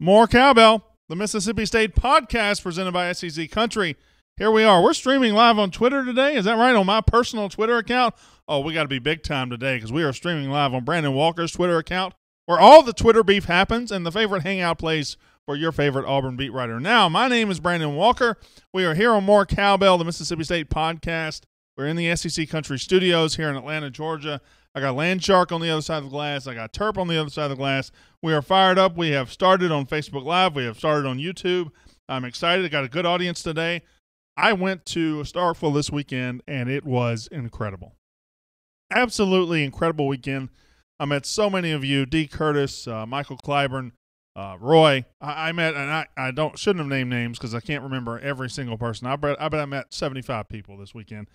More Cowbell, the Mississippi State podcast presented by SEC Country. Here we are. We're streaming live on Twitter today. Is that right? On my personal Twitter account? Oh, we got to be big time today because we are streaming live on Brandon Walker's Twitter account where all the Twitter beef happens and the favorite hangout place for your favorite Auburn beat writer. Now, my name is Brandon Walker. We are here on More Cowbell, the Mississippi State podcast. We're in the SEC Country studios here in Atlanta, Georgia. I got Landshark on the other side of the glass. I got Terp on the other side of the glass. We are fired up. We have started on Facebook Live. We have started on YouTube. I'm excited. I got a good audience today. I went to Starkville this weekend, and it was incredible. Absolutely incredible weekend. I met so many of you, D. Curtis, Michael Clyburn, Roy. I met, and I shouldn't have named names because I can't remember every single person. I bet I met 75 people this weekend.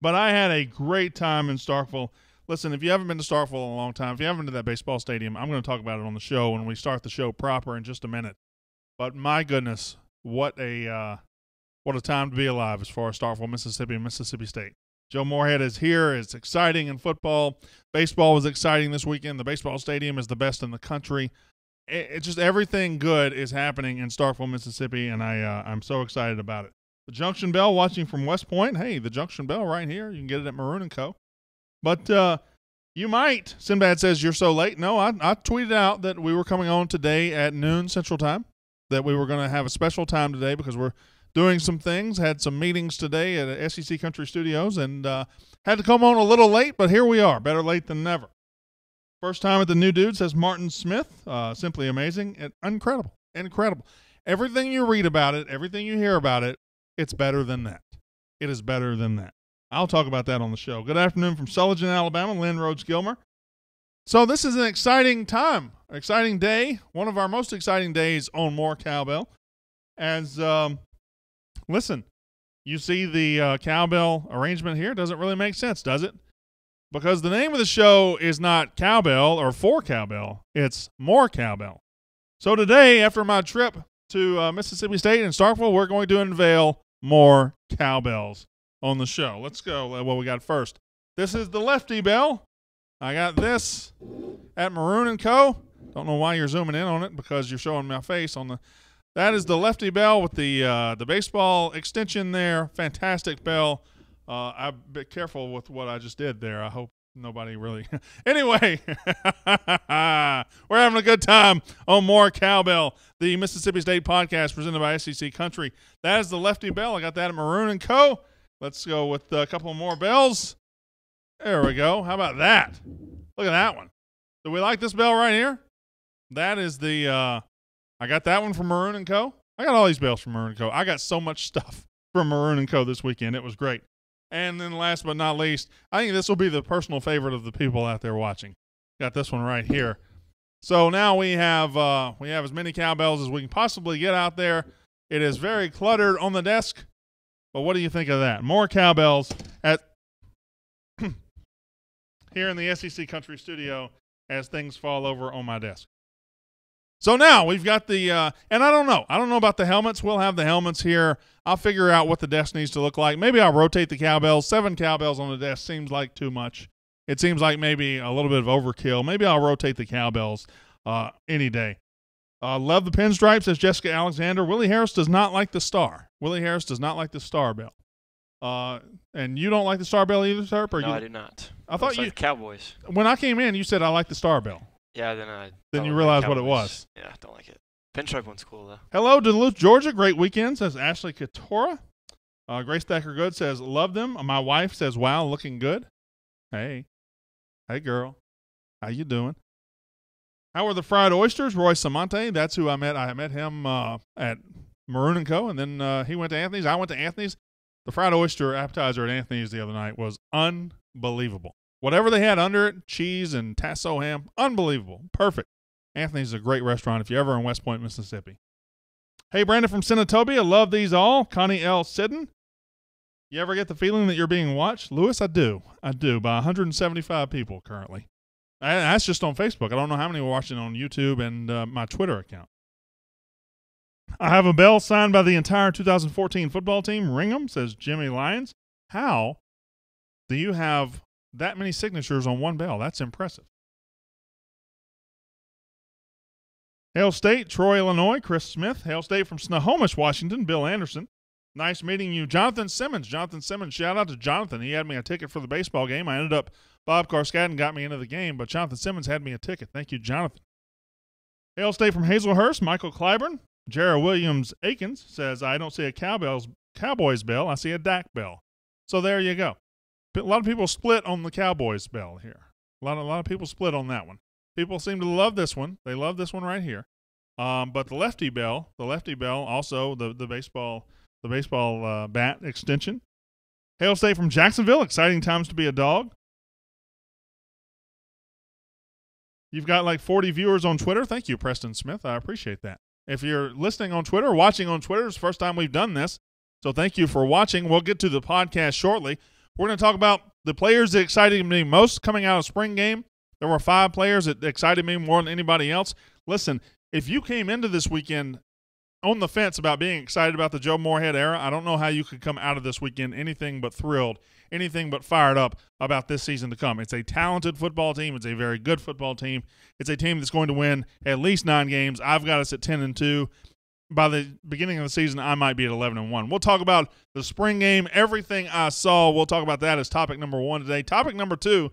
But I had a great time in Starkville. Listen, if you haven't been to Starkville in a long time, if you haven't been to that baseball stadium, I'm going to talk about it on the show when we start the show proper in just a minute. But my goodness, what a time to be alive as far as Starkville, Mississippi, and Mississippi State. Joe Moorhead is here. It's exciting in football. Baseball was exciting this weekend. The baseball stadium is the best in the country. It's just everything good is happening in Starkville, Mississippi, and I'm so excited about it. The Junction Bell watching from West Point. Hey, the Junction Bell right here. You can get it at Maroon & Co. But you might. Sinbad says you're so late. No, I tweeted out that we were coming on today at noon Central Time, that we were going to have a special time today because we're doing some things, had some meetings today at SEC Country Studios, and had to come on a little late, but here we are. Better late than never. First time at the New Dude, says Martin Smith. Simply amazing. Incredible. Incredible. Everything you read about it, everything you hear about it, it's better than that. It is better than that. I'll talk about that on the show. Good afternoon from Sullivan, Alabama, Lynn Rhodes-Gilmer. So this is an exciting time, an exciting day, one of our most exciting days on More Cowbell. As, listen, you see the Cowbell arrangement here. It doesn't really make sense, does it? Because the name of the show is not Cowbell or For Cowbell. It's More Cowbell. So today, after my trip to Mississippi State and Starkville, we're going to unveil more cowbells on the show. Let's go. What we got first. This is the Lefty Bell. I got this at Maroon & Co. Don't know why you're zooming in on it because you're showing my face on the. That is the Lefty Bell with the baseball extension there. Fantastic bell. I'm a bit careful with what I just did there. I hope nobody really. Anyway, we're having a good time on More Cowbell, the Mississippi State podcast presented by SEC Country. That is the Lefty Bell. I got that at Maroon & Co. Let's go with a couple more bells. There we go. How about that? Look at that one. Do we like this bell right here? That is the, I got that one from Maroon & Co. I got all these bells from Maroon & Co. I got so much stuff from Maroon & Co. this weekend. It was great. And then last but not least, I think this will be the personal favorite of the people out there watching. Got this one right here. So now we have as many cowbells as we can possibly get out there. It is very cluttered on the desk. But what do you think of that? More cowbells at here in the SEC Country Studio as things fall over on my desk. So now we've got the and I don't know about the helmets. We'll have the helmets here. I'll figure out what the desk needs to look like. Maybe I'll rotate the cowbells. 7 cowbells on the desk seems like too much. It seems like maybe a little bit of overkill. Maybe I'll rotate the cowbells any day. Love the pinstripes, says Jessica Alexander. Willie Harris does not like the star. Willie Harris does not like the star bell. And you don't like the star bell either, Terp? No, I do not. I thought you like the Cowboys. When I came in, you said I like the star bell. Yeah, then you realized what it was. Yeah, I don't like it. Pinstripe one's cool though. Hello, Duluth, Georgia. Great weekend, says Ashley Katora. Grace Thacker Good says love them. My wife says wow, looking good. Hey girl, how you doing? How are the fried oysters? Roy Samante, that's who I met. I met him at Maroon & Co. And then he went to Anthony's. I went to Anthony's. The fried oyster appetizer at Anthony's the other night was unbelievable. Whatever they had under it, cheese and tasso ham, unbelievable. Perfect. Anthony's is a great restaurant if you're ever in West Point, Mississippi. Hey, Brandon from Senatobia, love these all. Connie L. Sidden. You ever get the feeling that you're being watched? Lewis, I do. By 175 people currently. And that's just on Facebook. I don't know how many are watching on YouTube and my Twitter account. I have a bell signed by the entire 2014 football team. Ring 'em, says Jimmy Lyons. How do you have that many signatures on one bell? That's impressive. Hail State, Troy, Illinois, Chris Smith. Hail State from Snohomish, Washington, Bill Anderson. Nice meeting you, Jonathan Simmons. Jonathan Simmons, shout out to Jonathan. He had me a ticket for the baseball game. I ended up, Bob Carskadden got me into the game, but Jonathan Simmons had me a ticket. Thank you, Jonathan. Hail State from Hazelhurst, Michael Clyburn. Jarrah Williams Akins says, I don't see a Cowboys bell, I see a Dak bell. So there you go. A lot of people split on the Cowboys bell here. A lot of people split on that one. People seem to love this one. They love this one right here. But the lefty bell, also the baseball bat extension. Hail State from Jacksonville, exciting times to be a dog. You've got like 40 viewers on Twitter. Thank you, Preston Smith. I appreciate that. If you're listening on Twitter, watching on Twitter, it's the first time we've done this. So thank you for watching. We'll get to the podcast shortly. We're going to talk about the players that excited me most coming out of spring game. There were 5 players that excited me more than anybody else. Listen, if you came into this weekend on the fence about being excited about the Joe Moorhead era, I don't know how you could come out of this weekend anything but thrilled, anything but fired up about this season to come. It's a talented football team. It's a very good football team. It's a team that's going to win at least 9 games. I've got us at 10-2. By the beginning of the season, I might be at 11-1. We'll talk about the spring game, everything I saw. We'll talk about that as topic number 1 today. Topic number 2,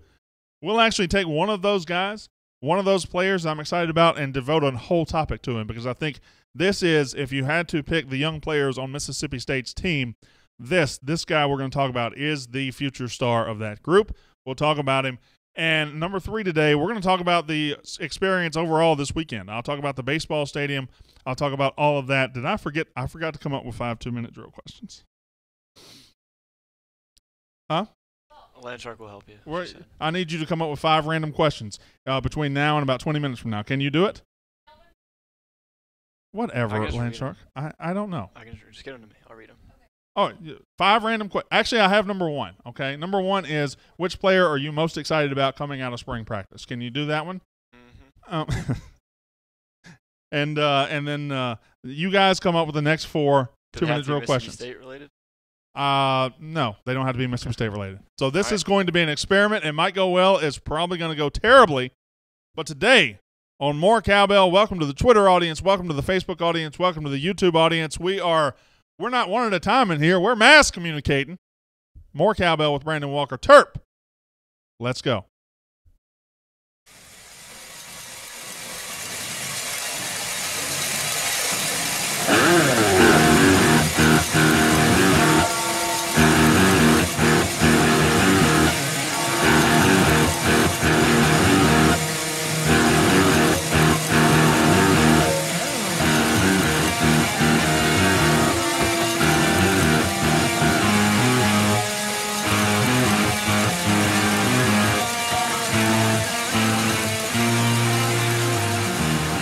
we'll actually take one of those guys, one of those players I'm excited about, and devote a whole topic to him, because I think this is, if you had to pick the young players on Mississippi State's team, this guy we're going to talk about is the future star of that group. We'll talk about him. And number 3 today, we're going to talk about the experience overall this weekend. I'll talk about the baseball stadium. I'll talk about all of that. Did I forget? I forgot to come up with 5 2-minute drill questions. Huh? Landshark will help you. I need you to come up with 5 random questions between now and about 20 minutes from now. Can you do it? Whatever, Landshark. I don't know. I can just get them to me. I'll read them. Oh, 5 random questions. Actually, I have number 1, okay? Number 1 is, which player are you most excited about coming out of spring practice? Can you do that one? Mm-hmm. And then you guys come up with the next 4 2-minute drill questions. State related? No, they don't have to be Mississippi State related. So this is going to be an experiment. It might go well. It's probably going to go terribly. But today on More Cowbell, welcome to the Twitter audience, welcome to the Facebook audience, welcome to the YouTube audience. We're not one at a time in here. We're mass communicating. More Cowbell with Brandon Walker. Terp, let's go.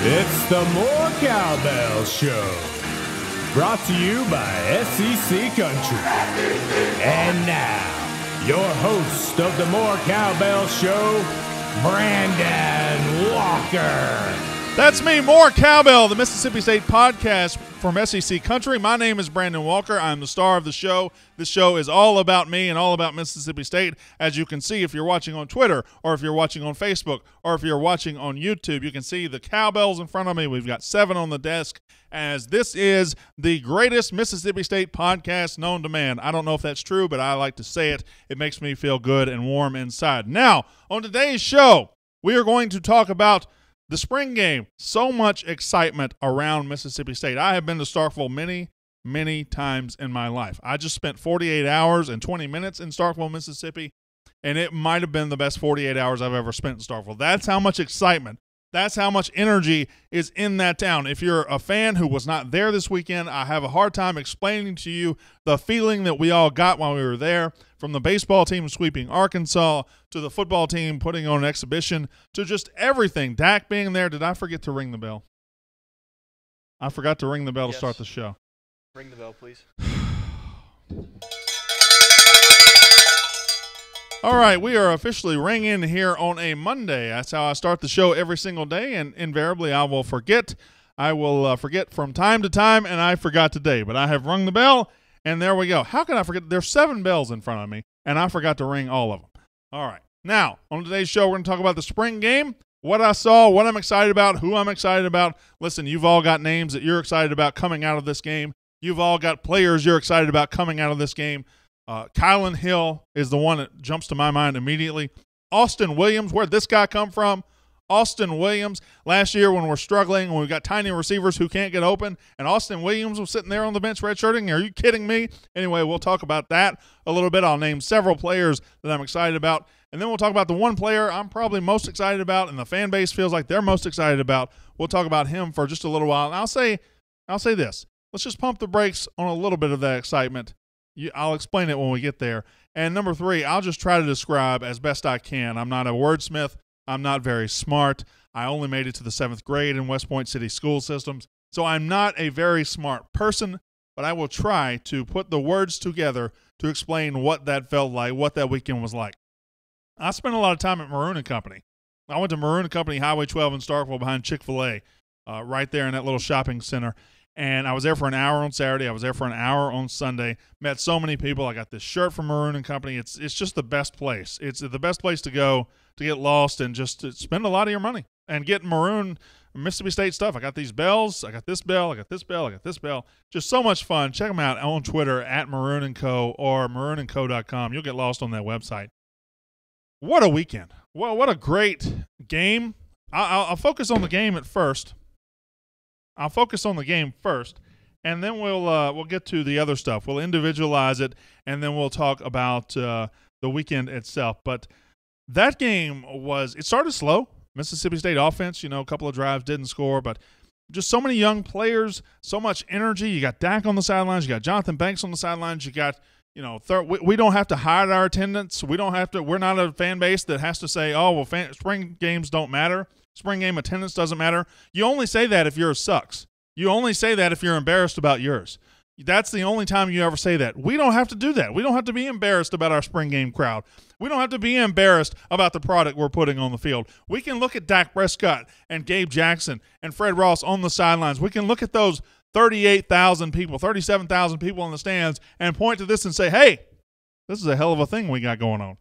It's the More Cowbell Show, brought to you by SEC Country. And now, your host of the More Cowbell Show, Brandon Walker. That's me, More Cowbell, the Mississippi State podcast from SEC Country. My name is Brandon Walker. I'm the star of the show. This show is all about me and all about Mississippi State. As you can see, if you're watching on Twitter, or if you're watching on Facebook, or if you're watching on YouTube, you can see the cowbells in front of me. We've got 7 on the desk, as this is the greatest Mississippi State podcast known to man. I don't know if that's true, but I like to say it. It makes me feel good and warm inside. Now, on today's show, we are going to talk about the spring game. So much excitement around Mississippi State. I have been to Starkville many times in my life. I just spent 48 hours and 20 minutes in Starkville, Mississippi, and it might have been the best 48 hours I've ever spent in Starkville. That's how much excitement, that's how much energy is in that town. If you're a fan who was not there this weekend, I have a hard time explaining to you the feeling that we all got while we were there, from the baseball team sweeping Arkansas to the football team putting on an exhibition to just everything. Dak being there. Did I forget to ring the bell? I forgot to ring the bell to start the show. Ring the bell, please. All right, we are officially ringing here on a Monday. That's how I start the show every single day, and invariably I will forget. I will forget from time to time, and I forgot today. But I have rung the bell, and there we go. How can I forget? There's 7 bells in front of me, and I forgot to ring all of them. All right. Now, on today's show, we're going to talk about the spring game. what I saw, what I'm excited about, who I'm excited about. Listen, you've all got names that you're excited about coming out of this game. You've all got players you're excited about coming out of this game. Kylan Hill is the one that jumps to my mind immediately. Austin Williams, where'd this guy come from? Austin Williams, last year when we're struggling, when we got tiny receivers who can't get open, and Austin Williams was sitting there on the bench redshirting. Are you kidding me? Anyway, we'll talk about that a little bit. I'll name several players that I'm excited about, and then we'll talk about the one player I'm probably most excited about and the fan base feels like they're most excited about. We'll talk about him for just a little while, and I'll say this. Let's just pump the brakes on a little bit of that excitement. I'll explain it when we get there. And number 3, I'll just try to describe as best I can. I'm not a wordsmith. I'm not very smart. I only made it to the 7th grade in West Point City school systems, so I'm not a very smart person, but I will try to put the words together to explain what that felt like, what that weekend was like. I spent a lot of time at Maroon & Company. I went to Maroon & Company, Highway 12 in Starkville behind Chick-fil-A, right there in that little shopping center. And I was there for an hour on Saturday. I was there for an hour on Sunday. Met so many people. I got this shirt from Maroon & Company. It's just the best place. It's the best place to go to get lost and just to spend a lot of your money and get Maroon Mississippi State stuff. I got these bells. I got this bell. I got this bell. I got this bell. Just so much fun. Check them out on Twitter at Maroon & Co. or maroonandco.com. You'll get lost on that website. What a weekend. Well, what a great game. I'll focus on the game at first. I'll focus on the game first, and then we'll get to the other stuff. We'll individualize it, and then we'll talk about the weekend itself. But that game it started slow. Mississippi State offense, a couple of drives didn't score, but just so many young players, so much energy. You got Dak on the sidelines. You got Jonathan Banks on the sidelines. You got, we don't have to hide our attendance. We're not a fan base that has to say, oh, well, spring games don't matter. Spring game attendance doesn't matter. You only say that if yours sucks. You only say that if you're embarrassed about yours. That's the only time you ever say that. We don't have to do that. We don't have to be embarrassed about our spring game crowd. We don't have to be embarrassed about the product we're putting on the field. We can look at Dak Prescott and Gabe Jackson and Fred Ross on the sidelines. We can look at those 38,000 people, 37,000 people in the stands and point to this and say, hey, this is a hell of a thing we got going on.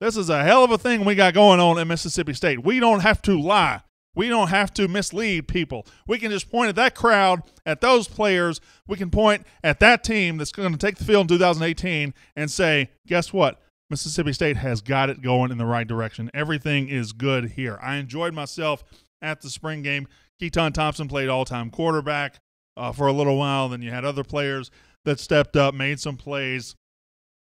This is a hell of a thing we got going on in Mississippi State. We don't have to lie. We don't have to mislead people. We can just point at that crowd, at those players. We can point at that team that's going to take the field in 2018 and say, guess what? Mississippi State has got it going in the right direction. Everything is good here. I enjoyed myself at the spring game. Keaton Thompson played all-time quarterback for a little while. Then you had other players that stepped up, made some plays.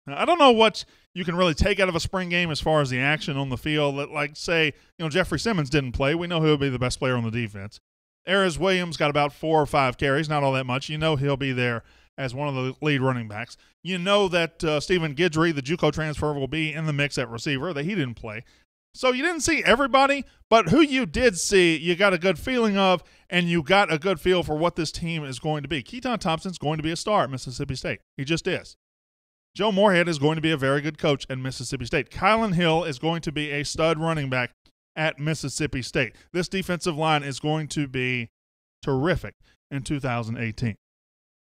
Now, I don't know what you can really take out of a spring game as far as the action on the field. Like, say, Jeffrey Simmons didn't play. We know he'll be the best player on the defense. Aries Williams got about 4 or 5 carries, not all that much. He'll be there as one of the lead running backs. That Stephen Guidry, the JUCO transfer, will be in the mix at receiver, that he didn't play. So you didn't see everybody, but who you did see, you got a good feeling of, and you got a good feel for what this team is going to be. Keaton Thompson's going to be a star at Mississippi State. He just is. Joe Moorhead is going to be a very good coach at Mississippi State. Kylan Hill is going to be a stud running back at Mississippi State. This defensive line is going to be terrific in 2018.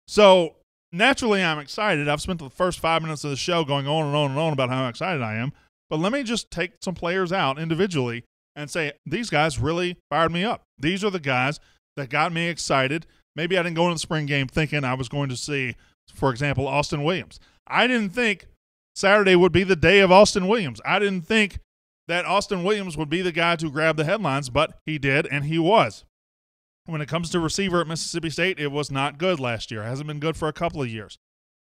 So, naturally, I'm excited. I've spent the first 5 minutes of the show going on and on and on about how excited I am. But let me just take some players out individually and say, these guys really fired me up. These are the guys that got me excited. Maybe I didn't go into the spring game thinking I was going to see, for example, Austin Williams. I didn't think Saturday would be the day of Austin Williams. I didn't think that Austin Williams would be the guy to grab the headlines, but he did, and he was. When it comes to receiver at Mississippi State, it was not good last year. It hasn't been good for a couple of years.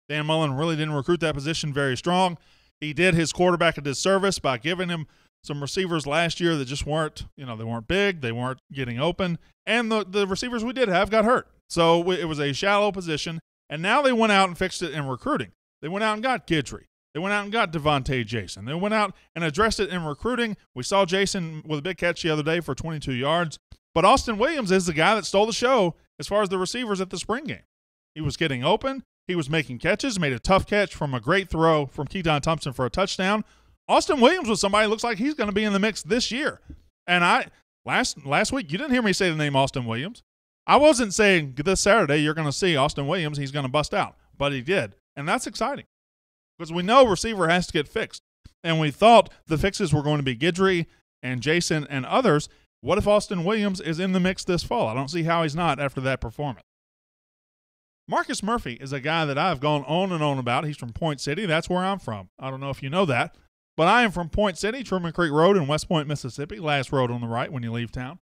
Dan Mullen really didn't recruit that position very strong. He did his quarterback a disservice by giving him some receivers last year that just weren't, they weren't big, they weren't getting open, and the receivers we did have got hurt. So it was a shallow position, and now they went out and fixed it in recruiting. They went out and got Guidry. They went out and got Devontae Jason. They went out and addressed it in recruiting. We saw Jason with a big catch the other day for 22 yards. But Austin Williams is the guy that stole the show as far as the receivers at the spring game. He was getting open. He was making catches, made a tough catch from a great throw from Keaton Thompson for a touchdown. Austin Williams was somebody who looks like he's going to be in the mix this year. And last week, you didn't hear me say the name Austin Williams. I wasn't saying this Saturday you're going to see Austin Williams, he's going to bust out. But he did. And that's exciting because we know receiver has to get fixed. And we thought the fixes were going to be Guidry and Jason and others. What if Austin Williams is in the mix this fall? I don't see how he's not after that performance. Marcus Murphy is a guy that I've gone on and on about. He's from Point City. That's where I'm from. I don't know if you know that, but I am from Point City, Truman Creek Road in West Point, Mississippi, last road on the right when you leave town.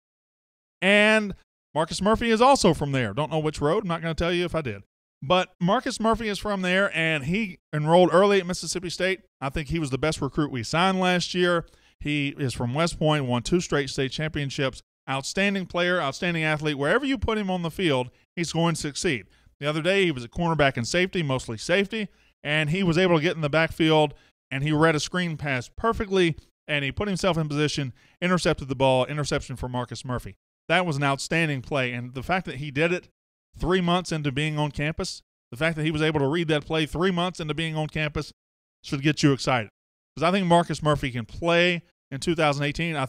And Marcus Murphy is also from there. Don't know which road. I'm not going to tell you if I did. But Marcus Murphy is from there, and he enrolled early at Mississippi State. I think he was the best recruit we signed last year. He is from West Point, won 2 straight state championships. Outstanding player, outstanding athlete. Wherever you put him on the field, he's going to succeed. The other day, he was a cornerback and safety, mostly safety, and he was able to get in the backfield, and he read a screen pass perfectly, and he put himself in position, intercepted the ball, interception for Marcus Murphy. That was an outstanding play, and the fact that he did it 3 months into being on campus, the fact that he was able to read that play 3 months into being on campus should get you excited. Because I think Marcus Murphy can play in 2018. I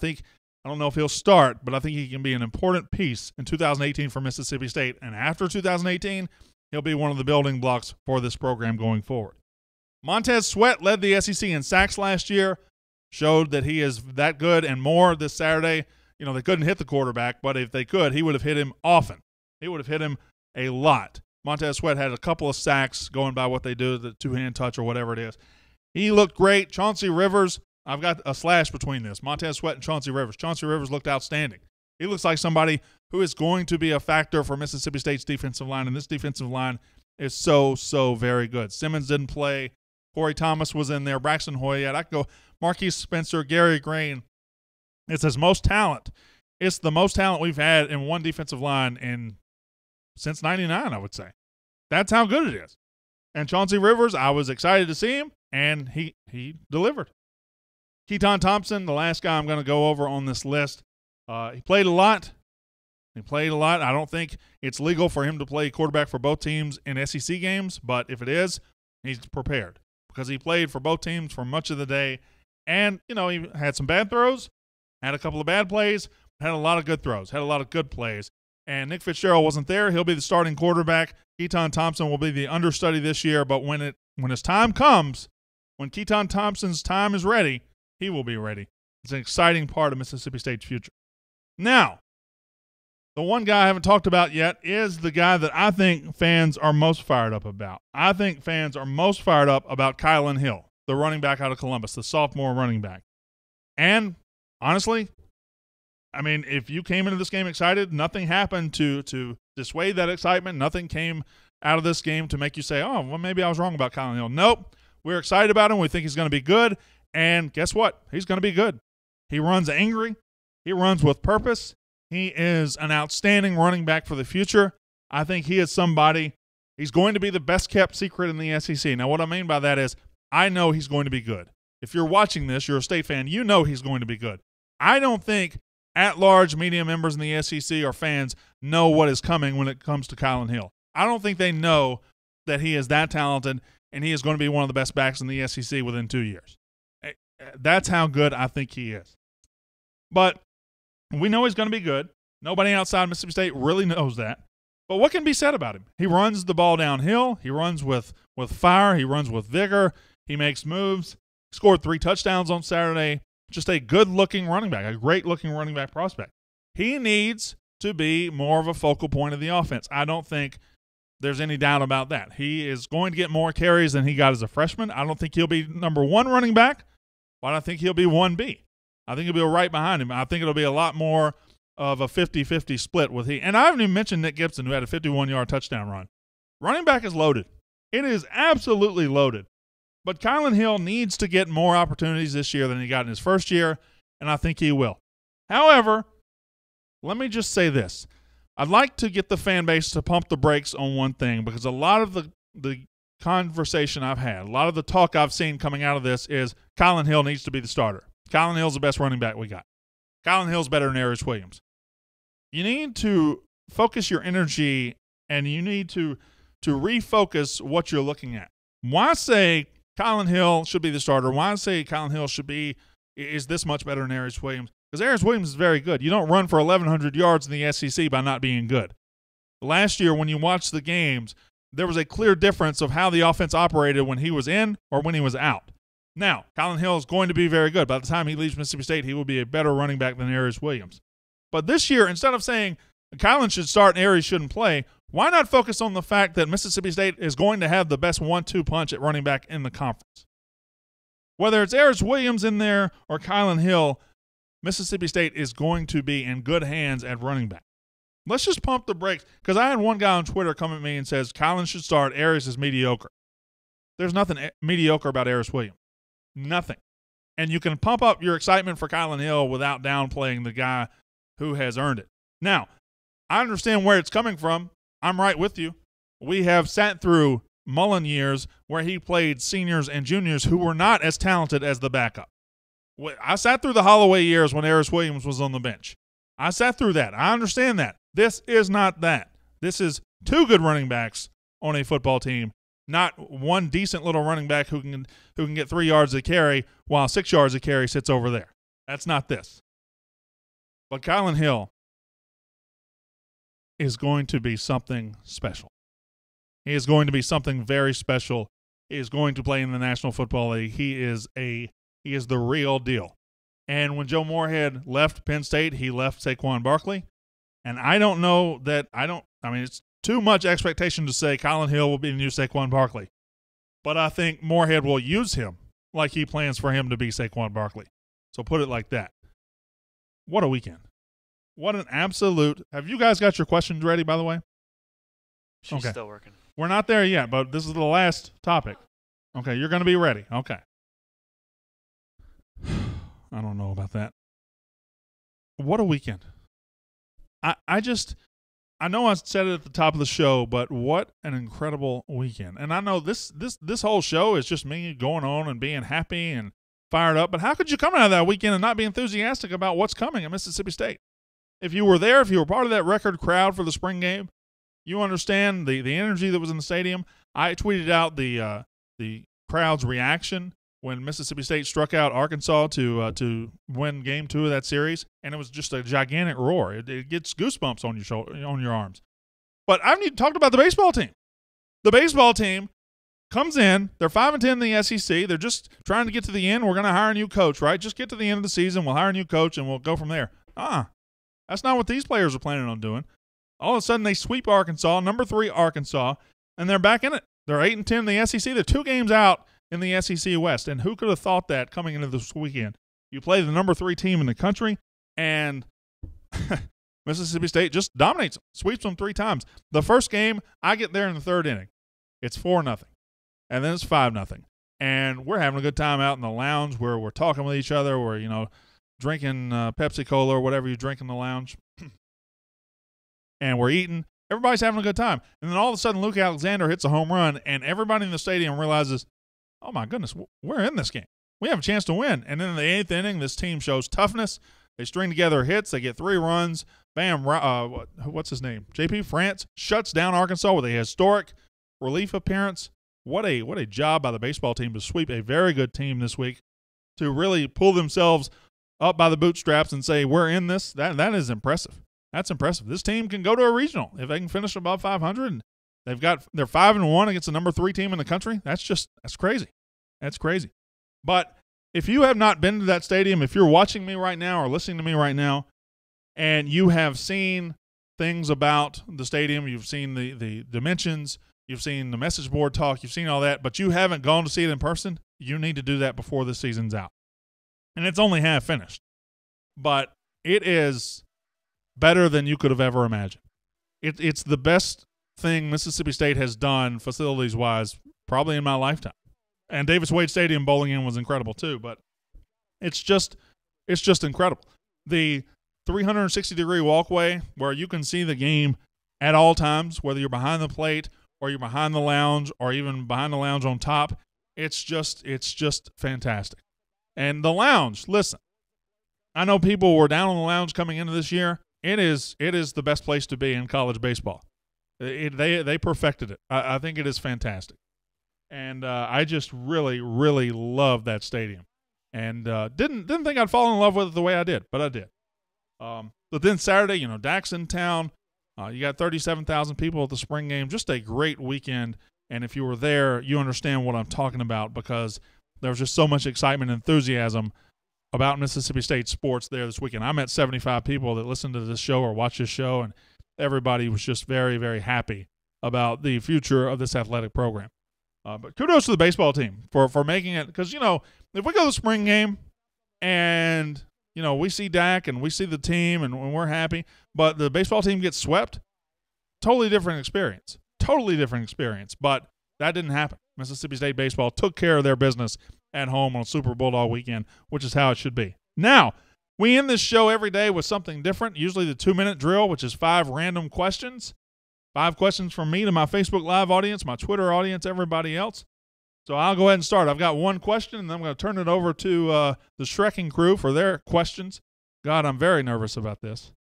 don't know if he'll start, but I think he can be an important piece in 2018 for Mississippi State. And after 2018, he'll be one of the building blocks for this program going forward. Montez Sweat led the SEC in sacks last year, showed that he is that good and more this Saturday. You know, they couldn't hit the quarterback, but if they could, he would have hit him often. He would have hit him a lot. Montez Sweat had a couple of sacks going by what they do, the two-hand touch or whatever it is. He looked great. Chauncey Rivers, I've got a slash between this. Montez Sweat and Chauncey Rivers. Chauncey Rivers looked outstanding. He looks like somebody who is going to be a factor for Mississippi State's defensive line, and this defensive line is so, so very good. Simmons didn't play. Corey Thomas was in there. Braxton Hoyt. I could go Marquise Spencer, Gary Grain. It's his most talent. It's the most talent we've had in one defensive line since 99, I would say. That's how good it is. And Chauncey Rivers, I was excited to see him, and he delivered. Keaton Thompson, the last guy I'm going to go over on this list, he played a lot. I don't think it's legal for him to play quarterback for both teams in SEC games, but if it is, he's prepared because he played for both teams for much of the day. And, you know, he had some bad throws, had a couple of bad plays, had a lot of good throws, had a lot of good plays. And Nick Fitzgerald wasn't there. He'll be the starting quarterback. Keaton Thompson will be the understudy this year, but when his time comes, when Keaton Thompson's time is ready, he will be ready. It's an exciting part of Mississippi State's future. Now, the one guy I haven't talked about yet is the guy that I think fans are most fired up about. I think fans are most fired up about Kylan Hill, the running back out of Columbus, the sophomore running back. And honestly, I mean, if you came into this game excited, nothing happened to dissuade that excitement. Nothing came out of this game to make you say, oh, well, maybe I was wrong about Kylan Hill. Nope. We're excited about him. We think he's going to be good. And guess what? He's going to be good. He runs angry. He runs with purpose. He is an outstanding running back for the future. I think he is somebody, he's going to be the best kept secret in the SEC. Now, what I mean by that is I know he's going to be good. If you're watching this, you're a State fan, you know he's going to be good. I don't think at-large media members in the SEC or fans know what is coming when it comes to Kylan Hill. I don't think they know that he is that talented and he is going to be one of the best backs in the SEC within 2 years. That's how good I think he is. But we know he's going to be good. Nobody outside Mississippi State really knows that. But what can be said about him? He runs the ball downhill. He runs with fire. He runs with vigor. He makes moves. Scored 3 touchdowns on Saturday. Just a good-looking running back, a great-looking running back prospect. He needs to be more of a focal point of the offense. I don't think there's any doubt about that. He is going to get more carries than he got as a freshman. I don't think he'll be number 1 running back, but I think he'll be 1B. I think he'll be right behind him. I think it'll be a lot more of a 50-50 split with he. And I haven't even mentioned Nick Gibson, who had a 51-yard touchdown run. Running back is loaded. It is absolutely loaded. But Kylan Hill needs to get more opportunities this year than he got in his first year, and I think he will. However, let me just say this. I'd like to get the fan base to pump the brakes on one thing, because a lot of the conversation I've had, a lot of the talk I've seen coming out of this is Kylan Hill needs to be the starter. Kylan Hill's the best running back we got. Kylan Hill's better than Arius Williams. You need to focus your energy, and you need to refocus what you're looking at. Why say Kylan Hill should be the starter? Why say Kylan Hill is this much better than Arius Williams? Because Arius Williams is very good. You don't run for 1,100 yards in the SEC by not being good. Last year, when you watched the games, there was a clear difference of how the offense operated when he was in or when he was out. Now, Kylan Hill is going to be very good. By the time he leaves Mississippi State, he will be a better running back than Arius Williams. But this year, instead of saying Kylan should start and Aries shouldn't play, why not focus on the fact that Mississippi State is going to have the best 1-2 punch at running back in the conference? Whether it's Aries Williams in there or Kylan Hill, Mississippi State is going to be in good hands at running back. Let's just pump the brakes, because I had one guy on Twitter come at me and says Kylan should start, Aries is mediocre. There's nothing mediocre about Aries Williams. Nothing. And you can pump up your excitement for Kylan Hill without downplaying the guy who has earned it. Now, I understand where it's coming from. I'm right with you. We have sat through Mullen years where he played seniors and juniors who were not as talented as the backup. I sat through the Holloway years when Aries Williams was on the bench. I sat through that. I understand that. This is not that. This is two good running backs on a football team, not one decent little running back who can get 3 yards a carry while 6 yards a carry sits over there. That's not this. But Kylan Hill is going to be something special. He is going to be something very special. He is going to play in the National Football League. He is the real deal. And when Joe Moorhead left Penn State, he left Saquon Barkley. And I don't know that it's too much expectation to say Kylan Hill will be the new Saquon Barkley. But I think Moorhead will use him like he plans for him to be Saquon Barkley. So put it like that. What a weekend. What an absolute – have you guys got your questions ready, by the way? She's still working. We're not there yet, but this is the last topic. Okay, you're going to be ready. Okay. I don't know about that. What a weekend. I know I said it at the top of the show, but what an incredible weekend. And I know this whole show is just me going on and being happy and fired up, but how could you come out of that weekend and not be enthusiastic about what's coming at Mississippi State? If you were there, if you were part of that record crowd for the spring game, you understand the energy that was in the stadium. I tweeted out the crowd's reaction when Mississippi State struck out Arkansas to win Game 2 of that series, and it was just a gigantic roar. It gets goosebumps on your arms. But I haven't even talked about the baseball team. The baseball team comes in. They're 5-10 in the SEC. They're just trying to get to the end. We're going to hire a new coach, right? Just get to the end of the season. We'll hire a new coach, and we'll go from there. That's not what these players are planning on doing. All of a sudden, they sweep Arkansas, number 3 Arkansas, and they're back in it. They're 8-10 in the SEC. They're 2 games out in the SEC West. And who could have thought that coming into this weekend? You play the number 3 team in the country, and Mississippi State just dominates them, sweeps them 3 times. The first game, I get there in the 3rd inning. It's 4-0. And then it's 5-0. And we're having a good time out in the lounge where we're talking with each other. We're, drinking Pepsi Cola or whatever you drink in the lounge. And we're eating. Everybody's having a good time. And then all of a sudden, Luke Alexander hits a home run, and everybody in the stadium realizes, oh, my goodness, we're in this game. We have a chance to win. And then in the 8th inning, this team shows toughness. They string together hits. They get 3 runs. Bam, what's his name? J.P. France shuts down Arkansas with a historic relief appearance. What a job by the baseball team to sweep a very good team this week, to really pull themselves up by the bootstraps and say, we're in this. That is impressive. That's impressive. This team can go to a regional if they can finish above 500. They're 5-1 against the number 3 team in the country. That's crazy. That's crazy. But if you have not been to that stadium, if you're watching me right now or listening to me right now, and you have seen things about the stadium, you've seen the dimensions, you've seen the message board talk, you've seen all that, but you haven't gone to see it in person, you need to do that before the season's out. And it's only half finished. But it is better than you could have ever imagined. It's the best thing Mississippi State has done facilities-wise probably in my lifetime. And Davis Wade Stadium bowling in was incredible too, but it's just incredible. The 360-degree walkway where you can see the game at all times, whether you're behind the plate or you're behind the lounge or even behind the lounge on top, it's just fantastic. And the lounge, listen, I know people were down on the lounge coming into this year. It is the best place to be in college baseball. They perfected it. I think it is fantastic. And I just really, really love that stadium. And didn't think I'd fall in love with it the way I did, but I did. But then Saturday, Dak's in town. You got 37,000 people at the spring game. Just a great weekend. And if you were there, you understand what I'm talking about because there was just so much excitement and enthusiasm about Mississippi State sports there this weekend. I met 75 people that listened to this show or watch this show, and everybody was just very, very happy about the future of this athletic program. But kudos to the baseball team for making it, because, if we go to the spring game and, we see Dak and we see the team and we're happy, but the baseball team gets swept, totally different experience. But that didn't happen. Mississippi State baseball took care of their business at home on Super Bulldog weekend, which is how it should be. Now, we end this show every day with something different, usually the 2-minute drill, which is 5 random questions. 5 questions from me to my Facebook Live audience, my Twitter audience, everybody else. So I'll go ahead and start. I've got one question, and then I'm going to turn it over to the Shrekking crew for their questions. God, I'm very nervous about this.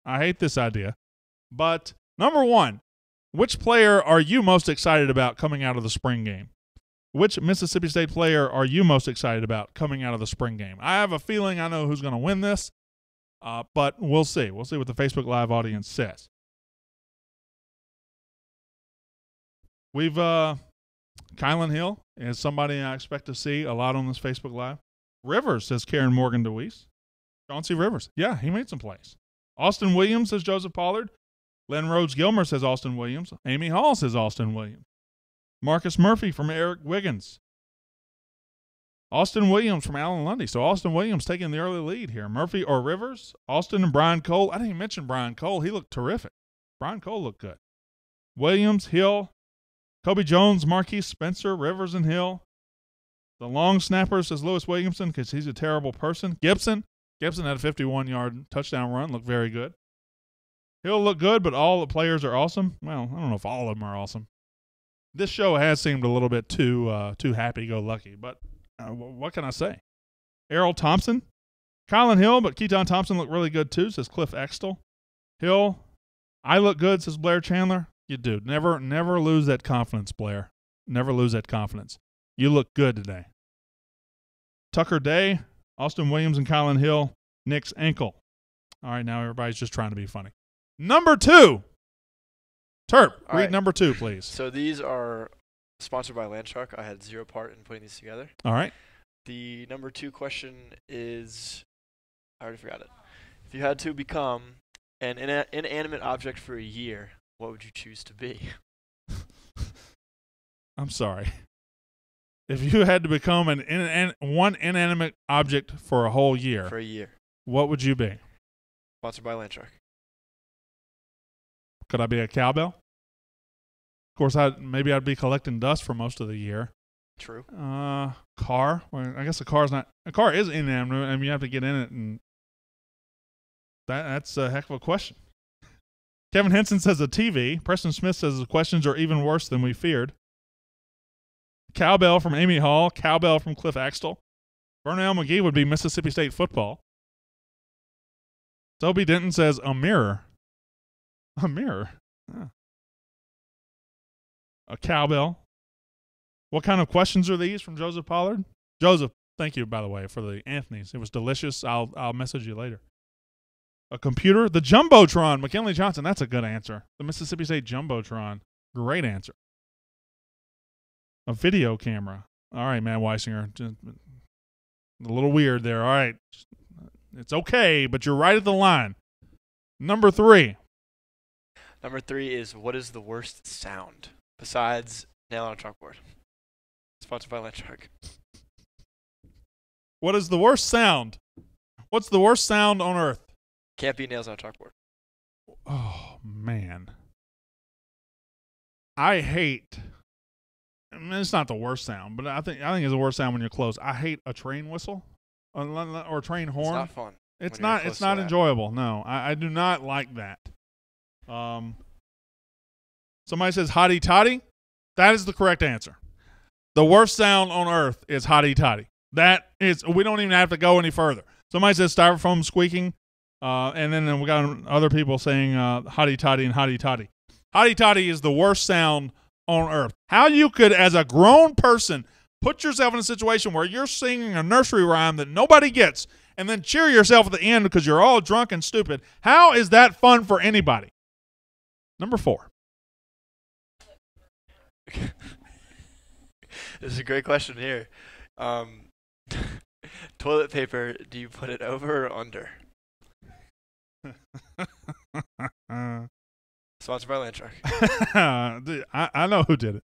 I hate this idea. But number 1, which player are you most excited about coming out of the spring game? Which Mississippi State player are you most excited about coming out of the spring game? I have a feeling I know who's going to win this, but we'll see. We'll see what the Facebook Live audience says. We've Kylan Hill is somebody I expect to see a lot on this Facebook Live. Rivers, says Karen Morgan DeWeese. Chauncey Rivers. Yeah, he made some plays. Austin Williams, says Joseph Pollard. Len Rhodes Gilmer, says Austin Williams. Amy Hall, says Austin Williams. Marcus Murphy from Eric Wiggins. Austin Williams from Alan Lundy. So Austin Williams taking the early lead here. Murphy or Rivers? Austin and Brian Cole. I didn't even mention Brian Cole. He looked terrific. Brian Cole looked good. Williams, Hill, Kobe Jones, Marquise Spencer, Rivers, and Hill. The long snapper, says Lewis Williamson, because he's a terrible person. Gibson had a 51-yard touchdown run. Looked very good. Hill looked good, but all the players are awesome. Well, I don't know if all of them are awesome. This show has seemed a little bit too happy-go-lucky, but what can I say? Errol Thompson, Colin Hill, but Keaton Thompson looked really good too, says Cliff Extel. Hill, I look good, says Blair Chandler. You do. Never lose that confidence, Blair. Never lose that confidence. You look good today. Tucker Day, Austin Williams and Colin Hill, Nick's ankle. All right, now everybody's just trying to be funny. Number 2. Terp, read right. Number 2, please. So these are sponsored by Landshark. I had 0 part in putting these together. All right. The number 2 question is, I already forgot it. If you had to become an inanimate object for a year, what would you choose to be? I'm sorry. If you had to become one inanimate object for a whole year. For a year. What would you be? Sponsored by Landshark. Could I be a cowbell? Of course, maybe I'd be collecting dust for most of the year. True. Car. Well, I guess a car is inanimate. I mean, you have to get in it, and that's a heck of a question. Kevin Henson says a TV. Preston Smith says the questions are even worse than we feared. Cowbell from Amy Hall. Cowbell from Cliff Axtell. Vernell McGee would be Mississippi State football. Toby Denton says a mirror. A mirror. Huh. A cowbell. What kind of questions are these from Joseph Pollard? Joseph, thank you, by the way, for the Anthony's. It was delicious. I'll message you later. A computer. The Jumbotron. McKinley Johnson. That's a good answer. The Mississippi State Jumbotron. Great answer. A video camera. All right, Matt Weisinger. Just a little weird there. All right. It's okay, but you're right at the line. Number 3. Number 3 is, what is the worst sound besides nail on a chalkboard? Sponsored by Landshark. What is the worst sound? What's the worst sound on earth? Can't be nails on a chalkboard. Oh, man. I hate. I mean, it's not the worst sound, but I think it's the worst sound when you're close. I hate a train whistle or a train horn. It's not fun. It's not enjoyable. No, I do not like that. Somebody says hotty toddy. That is the correct answer. The worst sound on earth is hotty toddy. That is, we don't even have to go any further. Somebody says styrofoam squeaking, and then we got other people saying hotty toddy and hotty toddy. Hotty toddy is the worst sound on earth. How you could, as a grown person, put yourself in a situation where you're singing a nursery rhyme that nobody gets and then cheer yourself at the end because you're all drunk and stupid. How is that fun for anybody? Number 4. This is a great question here. Toilet paper, do you put it over or under? Sponsored by Land Shark. I know who did it.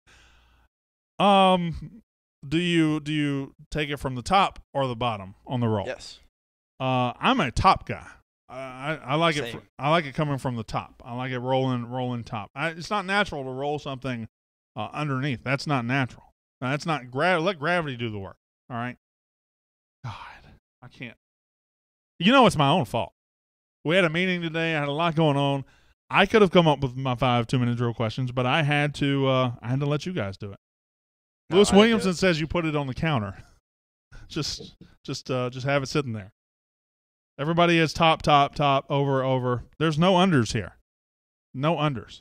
Do you take it from the top or the bottom on the roll? Yes. I'm a top guy. I like it. Same. I like it coming from the top. I like it rolling top. It's not natural to roll something underneath. That's not natural. That's not let gravity do the work. All right. God, I can't. It's my own fault. We had a meeting today. I had a lot going on. I could have come up with my 5 2-minute drill questions, but I had to let you guys do it. No, Lewis I Williamson did. says you put it on the counter. just have it sitting there. Everybody is top, over. There's no unders here. No unders.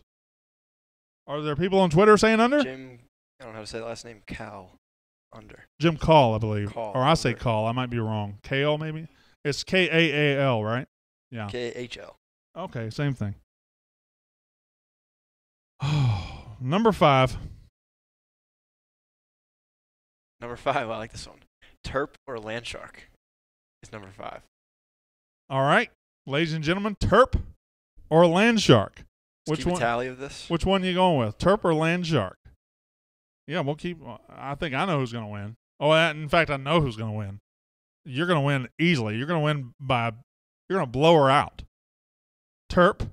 Are there people on Twitter saying under? Jim, I don't know how to say the last name. Cal, under. Jim Call, I believe. Call, or I say under. Call. I might be wrong. Kale, maybe? It's Kaal, right? Yeah. KHL. Okay, same thing. Number 5. Number 5, I like this one. Terp or Land Shark is number 5. All right, ladies and gentlemen, Terp or Land Shark? Let's Which keep one? a tally of this. Which one you going with, Terp or Land Shark? Yeah, we'll keep. I think I know who's going to win. Oh, in fact, I know who's going to win. You're going to win easily. You're going to win by. You're going to blow her out. Terp.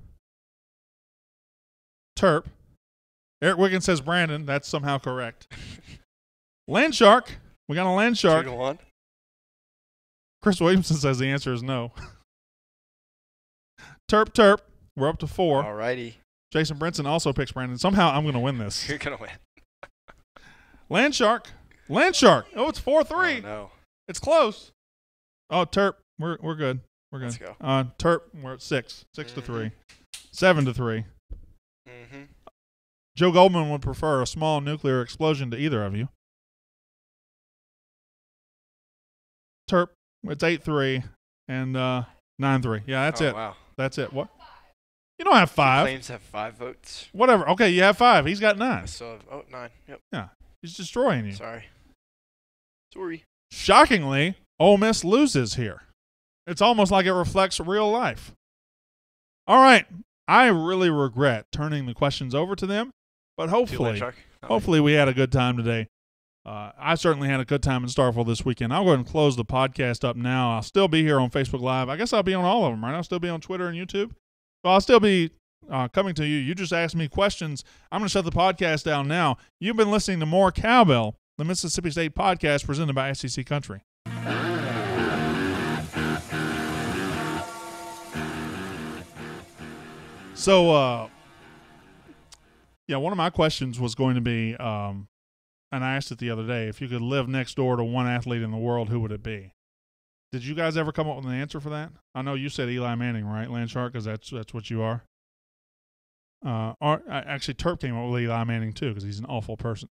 Eric Wiggins says Brandon. That's somehow correct. Land Shark. We got a Land Shark. 2-1. Chris Williamson says the answer is no. Terp. We're up to 4. Alrighty. Jason Brinson also picks Brandon. Somehow I'm going to win this. You're going to win. Land Shark. Oh, it's 4-3. Oh, no. It's close. Oh, Terp. We're good. We're good. Let's go. Terp. We're at 6. 6-3. 7-3. Mm-hmm. Joe Goldman would prefer a small nuclear explosion to either of you. Terp. It's 8-3 and 9-3. Yeah, that's it. Wow. That's it. What? You don't have 5. Claims have 5 votes. Whatever. Okay, you have 5. He's got 9. I still have 9. Yep. Yeah. He's destroying you. Sorry. Shockingly, Ole Miss loses here. It's almost like it reflects real life. All right. I really regret turning the questions over to them, but To Land hopefully Shark. Hopefully we had a good time today. I certainly had a good time in Starkville this weekend. I'll go ahead and close the podcast up now. I'll still be here on Facebook Live. I guess I'll be on all of them, right? I'll still be on Twitter and YouTube. So I'll still be coming to you. You just asked me questions. I'm going to shut the podcast down now. You've been listening to More Cowbell, the Mississippi State podcast presented by SEC Country. So, one of my questions was going to be, and I asked it the other day, if you could live next door to one athlete in the world, who would it be? Did you guys ever come up with an answer for that? I know you said Eli Manning, right, Landshark, because that's what you are. Actually, Terp came up with Eli Manning, too, because he's an awful person.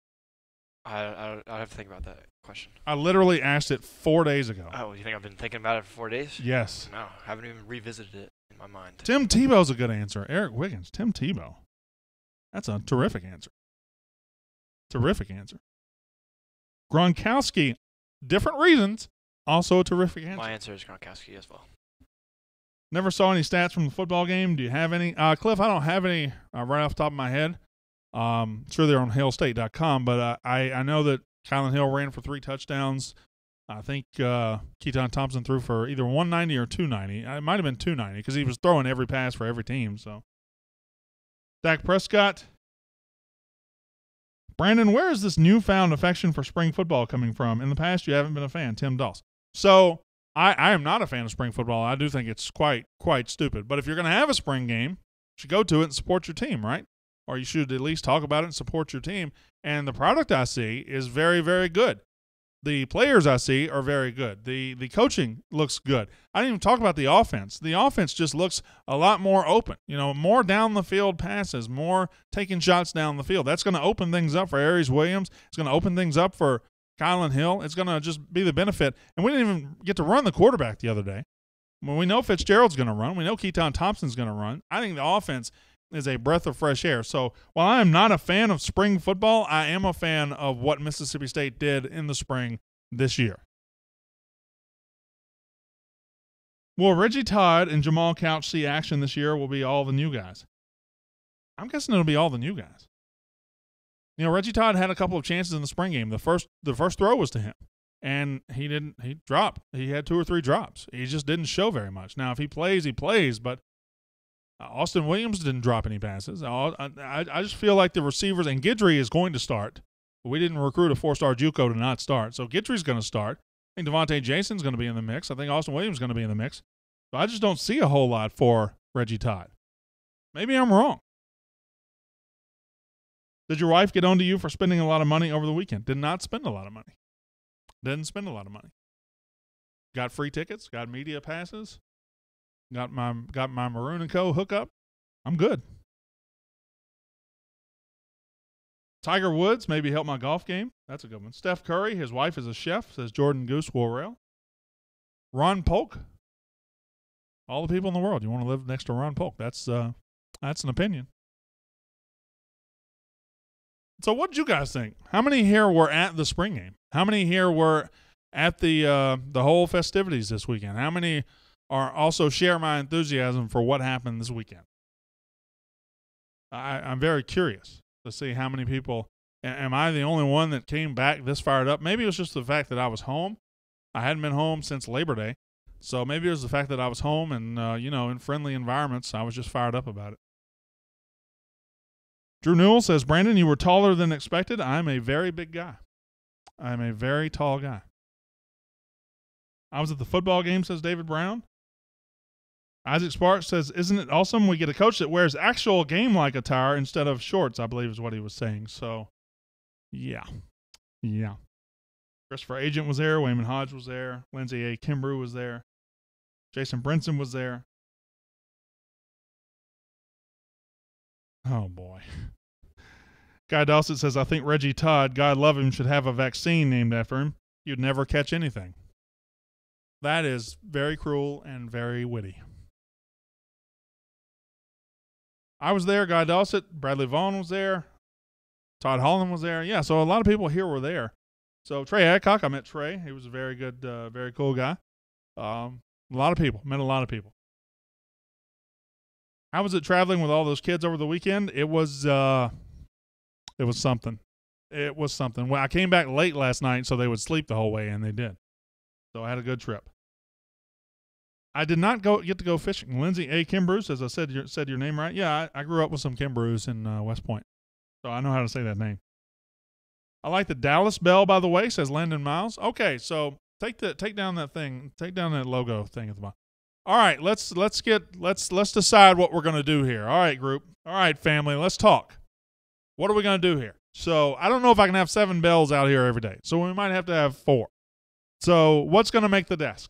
I have to think about that question. I literally asked it 4 days ago. Oh, you think I've been thinking about it for 4 days? Yes. No, I haven't even revisited it in my mind. Tim Tebow's a good answer. Eric Wiggins, Tim Tebow. That's a terrific answer. Gronkowski, different reasons, also a terrific answer. My answer is Gronkowski as well. Never saw any stats from the football game. Do you have any? Cliff, I don't have any right off the top of my head. Sure, they're on hailstate.com, but I know that Kylan Hill ran for 3 touchdowns. I think Keaton Thompson threw for either 190 or 290. It might have been 290 because he was throwing every pass for every team. So, Dak Prescott. Brandon, where is this newfound affection for spring football coming from? In the past, you haven't been a fan. Tim Doss. So, I am not a fan of spring football. I do think it's quite stupid. But if you're going to have a spring game, you should go to it and support your team, right? Or you should at least talk about it and support your team. And the product I see is very, very good. The players I see are very good. The coaching looks good. I didn't even talk about the offense. The offense just looks a lot more open. More down the field passes, more taking shots down the field. That's going to open things up for Aries Williams. It's going to open things up for Kylan Hill. It's going to just be the benefit. And we didn't even get to run the quarterback the other day. Well, we know Fitzgerald's going to run. We know Keaton Thompson's going to run. I think the offense is a breath of fresh air. So while I am not a fan of spring football, I am a fan of what Mississippi State did in the spring this year. Will Reggie Todd and Jamal Couch see action this year? Will be all the new guys? I'm guessing it'll be all the new guys. Reggie Todd had a couple of chances in the spring game. The first throw was to him, and he dropped. He had 2 or 3 drops. He just didn't show very much. Now, if he plays, he plays, but Austin Williams didn't drop any passes. I just feel like the receivers, and Guidry is going to start. We didn't recruit a 4-star JUCO to not start, so Guidry's going to start. I think Devontae Jason's going to be in the mix. I think Austin Williams is going to be in the mix. So I just don't see a whole lot for Reggie Todd. Maybe I'm wrong. Did your wife get on to you for spending a lot of money over the weekend? Did not spend a lot of money. Didn't spend a lot of money. Got free tickets, got media passes, got my Maroon & Co. hookup. I'm good. Tiger Woods maybe help my golf game. That's a good one. Steph Curry, his wife is a chef, says Jordan Goose Worrell. Ron Polk. All the people in the world. You want to live next to Ron Polk. That's an opinion. So what did you guys think? How many here were at the spring game? How many here were at the whole festivities this weekend? How many are also share my enthusiasm for what happened this weekend? I'm very curious to see how many people. Am I the only one that came back this fired up? Maybe it was just the fact that I was home. I hadn't been home since Labor Day. So maybe it was the fact that I was home and, in friendly environments, I was just fired up about it. Drew Newell says, Brandon, you were taller than expected. I'm a very big guy. I'm a very tall guy. I was at the football game, says David Brown. Isaac Sparks says, isn't it awesome we get a coach that wears actual game-like attire instead of shorts, I believe is what he was saying. So, yeah. Christopher Agent was there. Wayman Hodge was there. Lindsay A. Kimbrough was there. Jason Brinson was there. Oh, boy. Guy Dawson says, I think Reggie Todd, God love him, should have a vaccine named after him. You'd never catch anything. That is very cruel and very witty. I was there. Guy Dawson, Bradley Vaughn was there. Todd Holland was there. Yeah, so a lot of people here were there. So Trey Adcock, I met Trey. He was a very good, very cool guy. A lot of people. Met a lot of people. How was it traveling with all those kids over the weekend? It was something. It was something. Well, I came back late last night so they would sleep the whole way, and they did. So I had a good trip. I did not get to go fishing. Lindsay A. Kimbrough, as I said your name right. Yeah, I grew up with some Kimbroughs in West Point, so I know how to say that name. I like the Dallas Bell, by the way, says Landon Miles. Okay, so take down that logo thing at the bottom. All right, let's decide what we're going to do here. All right, group. All right, family, let's talk. What are we going to do here? So I don't know if I can have 7 bells out here every day, so we might have to have 4. So what's going to make the desk?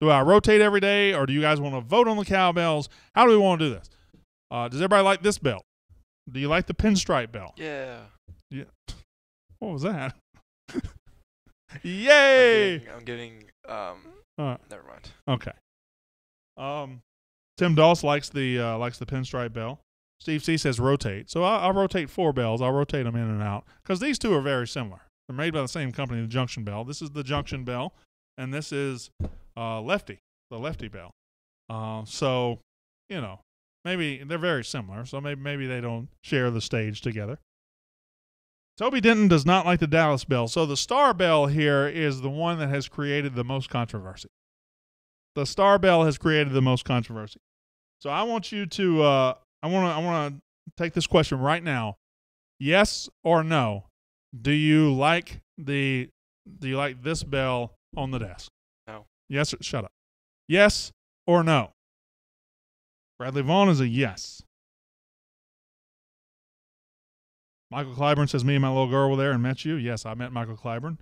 Do I rotate every day, or do you guys want to vote on the cowbells? How do we want to do this? Does everybody like this bell? Do you like the pinstripe bell? Yeah. What was that? Yay! I'm getting never mind. Okay. Tim Doss likes the pinstripe bell. Steve C says rotate. So I'll rotate 4 bells. I'll rotate them in and out because these two are very similar. They're made by the same company, the Junction Bell. This is the Junction Bell, and this is Lefty, the Lefty Bell. So, maybe they're very similar. So maybe they don't share the stage together. Toby Denton does not like the Dallas Bell. So the Star Bell here is the one that has created the most controversy. The Star Bell has created the most controversy. So I want you to I want to take this question right now. Yes or no? Do you like this bell on the desk? No. Yes or shut up. Yes or no? Bradley Vaughn is a yes. Michael Clyburn says, me and my little girl were there and met you. Yes, I met Michael Clyburn.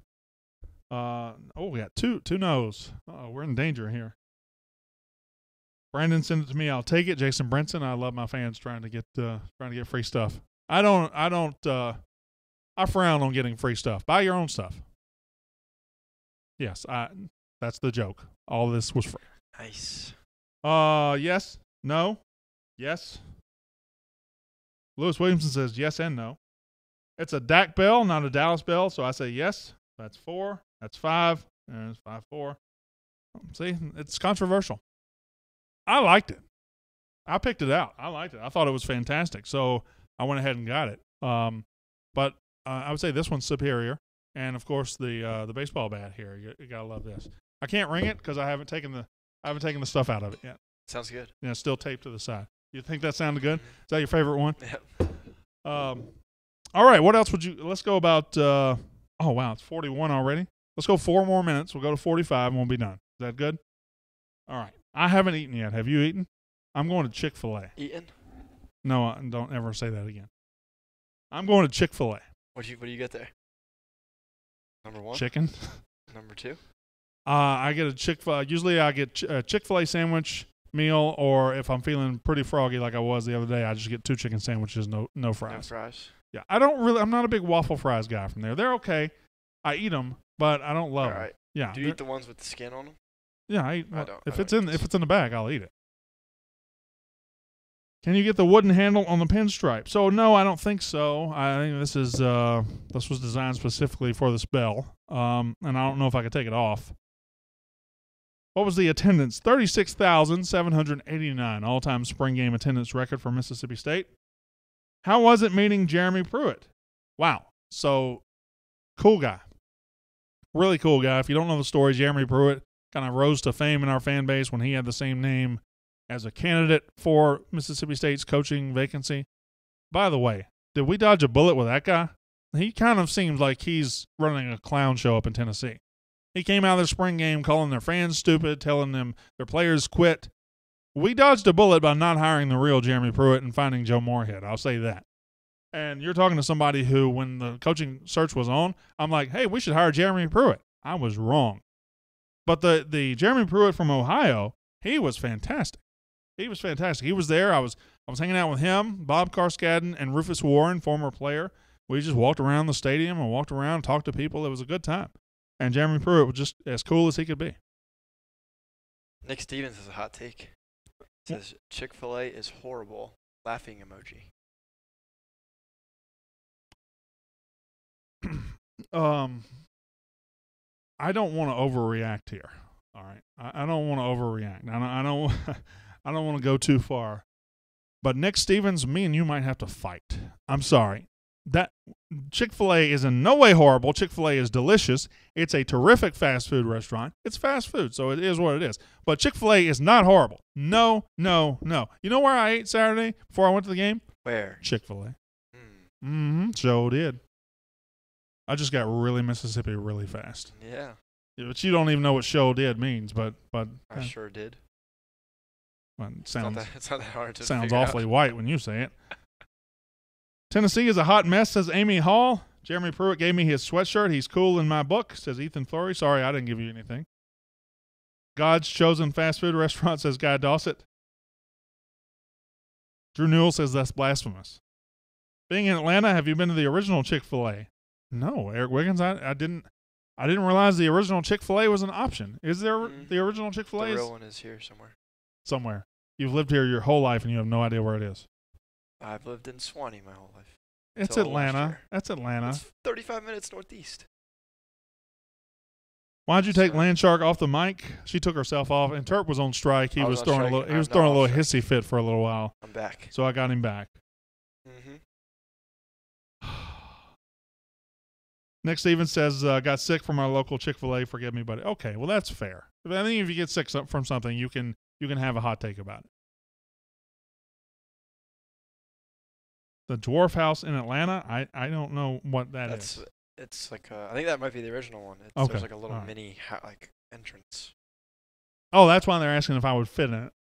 We got two no's. We're in danger here. Brandon sent it to me. I'll take it. Jason Brinson. I love my fans trying to get free stuff. I frown on getting free stuff. Buy your own stuff. Yes, that's the joke. All this was free. Nice. Yes. No. Yes. Lewis Williamson says yes and no. It's a Dak Bell, not a Dallas Bell, so I say yes. That's 4. That's 5. And it's 5-4. See, it's controversial. I liked it. I picked it out. I liked it. I thought it was fantastic. So I went ahead and got it. But I would say this one's superior. And of course the baseball bat here. You gotta love this. I can't ring it because I haven't taken the stuff out of it yet. Sounds good. Yeah, it's still taped to the side. You think that sounded good? Is that your favorite one? Yep. All right. What else would you? Let's go about. Oh wow, it's 41 already. Let's go 4 more minutes. We'll go to 45 and we'll be done. Is that good? All right. I haven't eaten yet. Have you eaten? I'm going to Chick-fil-A. Eaten? No, don't ever say that again. I'm going to Chick-fil-A. What do you get there? Number 1? Chicken. Number 2? I get a Chick-fil-A. Usually I get a Chick-fil-A sandwich meal, or if I'm feeling pretty froggy like I was the other day, I just get 2 chicken sandwiches, no fries. No fries. Yeah, I'm not a big waffle fries guy from there. They're okay. I eat them, but I don't love All right. them. Yeah. Do you eat the ones with the skin on them? Yeah, I eat. I don't. If it's in the bag, I'll eat it. Can you get the wooden handle on the pinstripe? So no, I don't think so. I think this was designed specifically for this bell, and I don't know if I could take it off. What was the attendance? 36,789 all-time spring game attendance record for Mississippi State. How was it meeting Jeremy Pruitt? Wow. So, cool guy. Really cool guy. If you don't know the story, Jeremy Pruitt kind of rose to fame in our fan base when he had the same name as a candidate for Mississippi State's coaching vacancy. By the way, did we dodge a bullet with that guy? He kind of seems like he's running a clown show up in Tennessee. He came out of the spring game calling their fans stupid, telling them their players quit. We dodged a bullet by not hiring the real Jeremy Pruitt and finding Joe Moorhead. I'll say that. And you're talking to somebody who, when the coaching search was on, I'm like, hey, we should hire Jeremy Pruitt. I was wrong. But the Jeremy Pruitt from Ohio, he was fantastic. He was fantastic. He was there. I was hanging out with him, Bob Carskadden, and Rufus Warren, former player. We just walked around the stadium and walked around and talked to people. It was a good time. And Jeremy Pruitt was just as cool as he could be. Nick Stevens has a hot take. Says Chick-fil-A is horrible. Laughing emoji. I don't want to overreact here. All right, I don't want to overreact. I don't I don't want to go too far. But Nick Stevens, me and you might have to fight. I'm sorry. That Chick-fil-A is in no way horrible. Chick-fil-A is delicious. It's a terrific fast food restaurant. It's fast food, so it is what it is. But Chick-fil-A is not horrible. No, no, no. You know where I ate Saturday before I went to the game? Where? Chick-fil-A. Sure did. I just got really Mississippi really fast. Yeah. But you don't even know what "show did" means, but I sure did. Well, It's not that hard to sounds figure awfully out. white when you say it. Tennessee is a hot mess, says Amy Hall. Jeremy Pruitt gave me his sweatshirt. He's cool in my book, says Ethan Fleury. Sorry, I didn't give you anything. God's chosen fast food restaurant, says Guy Dossett. Drew Newell says that's blasphemous. Being in Atlanta, have you been to the original Chick-fil-A? No, Eric Wiggins, I didn't realize the original Chick-fil-A was an option. Is there the original Chick-fil-A? The real one is here somewhere. Somewhere. You've lived here your whole life and you have no idea where it is. I've lived in Swanee my whole life. It's Till last Atlanta. year. That's Atlanta. It's 35 minutes northeast. Why'd you take Sorry. Landshark off the mic? She took herself off, and Turp was on strike. He I was was on throwing a strike. little. He I'm was not throwing a off little strike. hissy fit for a little while. I'm back. So I got him back. Nick Stevens says, got sick from our local Chick-fil-A. Forgive me, buddy. Okay, well, that's fair. I think if you get sick from something, you can have a hot take about it. The Dwarf House in Atlanta, I don't know what is. It's like I think that might be the original one. Okay. There's like a little All right. mini entrance. Oh, that's why they're asking if I would fit in it.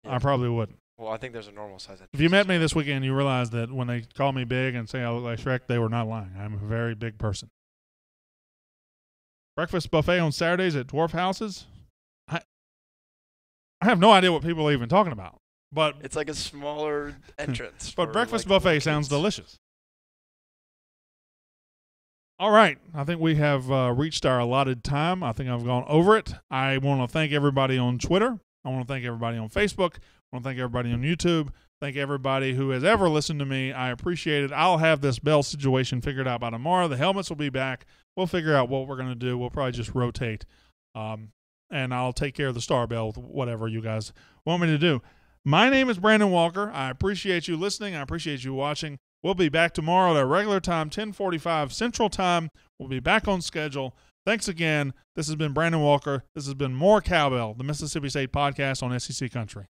Yeah. I probably wouldn't. Well, I think there's a normal size entrance. If you met as me well. this weekend, you realize that when they call me big and say I look like Shrek, they were not lying. I'm a very big person. Breakfast buffet on Saturdays at Dwarf Houses. I have no idea what people are even talking about. But It's like a smaller entrance. but for, breakfast like, buffet little sounds kids. delicious. All right. I think we have reached our allotted time. I think I've gone over it. I want to thank everybody on Twitter. I want to thank everybody on Facebook. I want to thank everybody on YouTube. Thank everybody who has ever listened to me. I appreciate it. I'll have this bell situation figured out by tomorrow. The helmets will be back. We'll figure out what we're going to do. We'll probably just rotate. And and I'll take care of the star bell with whatever you guys want me to do. My name is Brandon Walker. I appreciate you listening. I appreciate you watching. We'll be back tomorrow at our regular time, 10:45 Central Time. We'll be back on schedule. Thanks again. This has been Brandon Walker. This has been More Cowbell, the Mississippi State Podcast on SEC Country.